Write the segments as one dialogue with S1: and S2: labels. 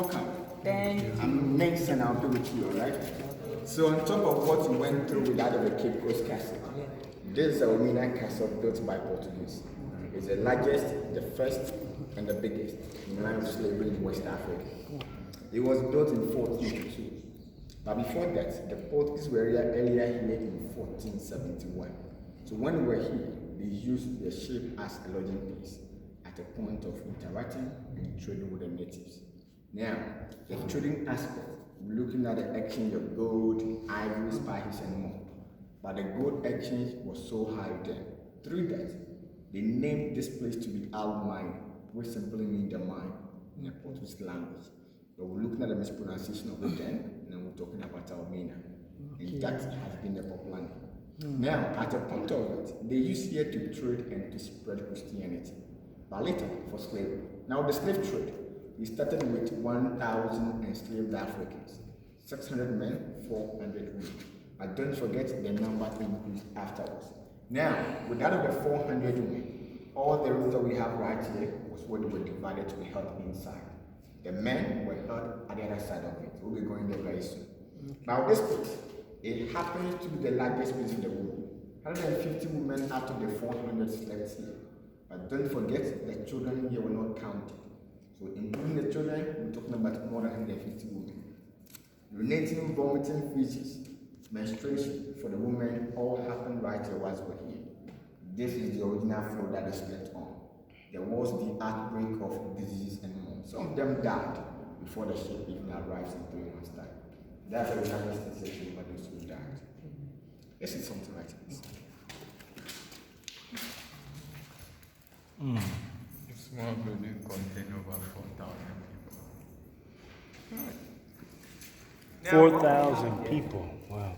S1: welcome. I'm next and I'll be with you, alright? So on top of what you went through with that of the Cape Coast Castle, this is the Elmina Castle built by Portuguese. It's the largest, the first, and the biggest in line of slavery in West Africa. It was built in 1482. But before that, the Portuguese were earlier here in 1471. So when we were here, they used the ship as a lodging place at a point of interacting and trading with the natives. Now, the trading aspect, we're looking at the exchange of gold, ivory, spices, and more. But the gold exchange was so high then. Through that, they named this place to be Elmina, which simply means the mine in the Portuguese language. But we're looking at the mispronunciation of it then, and then we're talking about Elmina. And that has been the popular name. Now, at the point of it, they used here to trade and to spread Christianity. But later, for slavery. Now, the slave trade, we started with 1,000 enslaved Africans, 600 men, 400 women. But don't forget the number increased afterwards. Now, with that of the 400 women, all the rooms that we have right here was what they were divided to be held inside. The men were held at the other side of it. We'll be going there very soon. Now, this place, it happened to be the largest place in the world. 150 women out of the 400 slept here. But don't forget, the children here were not counted. So including the children, we're talking about more than 150 women. Urinating, vomiting, feces, menstruation for the women all happened right here whilst we're here. This is the original floor that they slept on. There was the outbreak of disease and more. Some of them died before the ship even arrives in 3 months' time. That's why we have this sensation for those who died. This is something like this.
S2: This small building contains over 4,000 people.
S3: 4,000 people. Wow.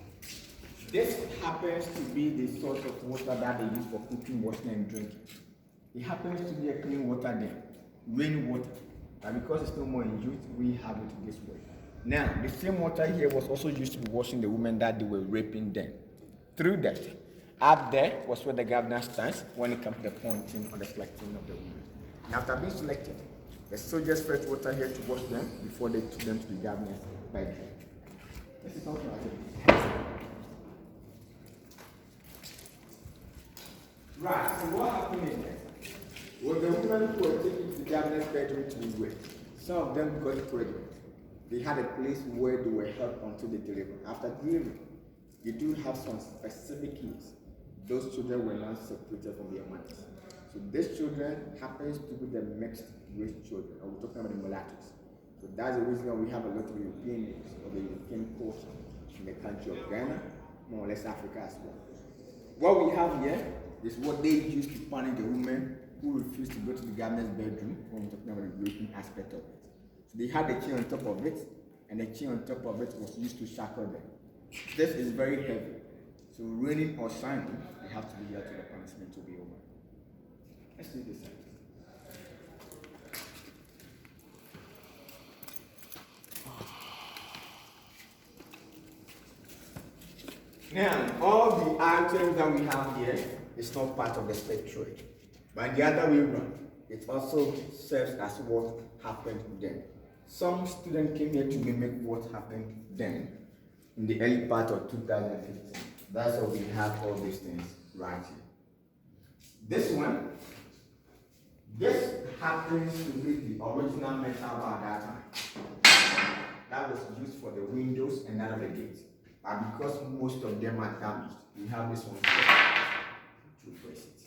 S1: This happens to be the source of water that they use for cooking, washing, and drinking. It happens to be a clean water there, rainwater. And because it's no more in use, we have it this way. Now, the same water here was also used to be washing the women that they were raping then. Through that, up there was where the governor stands when it comes to the pointing or the selecting of the women. And after being selected, the soldiers fetched water here to wash them before they took them to the governor's bedroom. This is something like it. Right, so what happened in there? Well, the women who were taken to the governor's bedroom to be raped, some of them got pregnant. They had a place where they were held until they delivered. After delivery, you do have some specific needs. Those children were not separated from their mothers. So these children happens to be the mixed race children, or we're talking about the mulattoes. So that's the reason why we have a lot of European names, or the European culture in the country of Ghana, more or less Africa as well. What we have here is what they used to punish the women who refused to go to the governor's bedroom when we're talking about the raping aspect of it. So they had a chain on top of it, and the chain on top of it was used to shackle them. This is very heavy. So raining or shining, they have to be here to the punishment to be over. Let's do this. Now, all the items that we have here is not part of the slave trade. But the other way around, it also serves as what happened then. Some students came here to mimic what happened then in the early part of 2015. That's why we have all these things right here. This one, this happens to be the original metal bar at that time. That was used for the windows and out of the gates. But because most of them are damaged, we have this one here to replace it.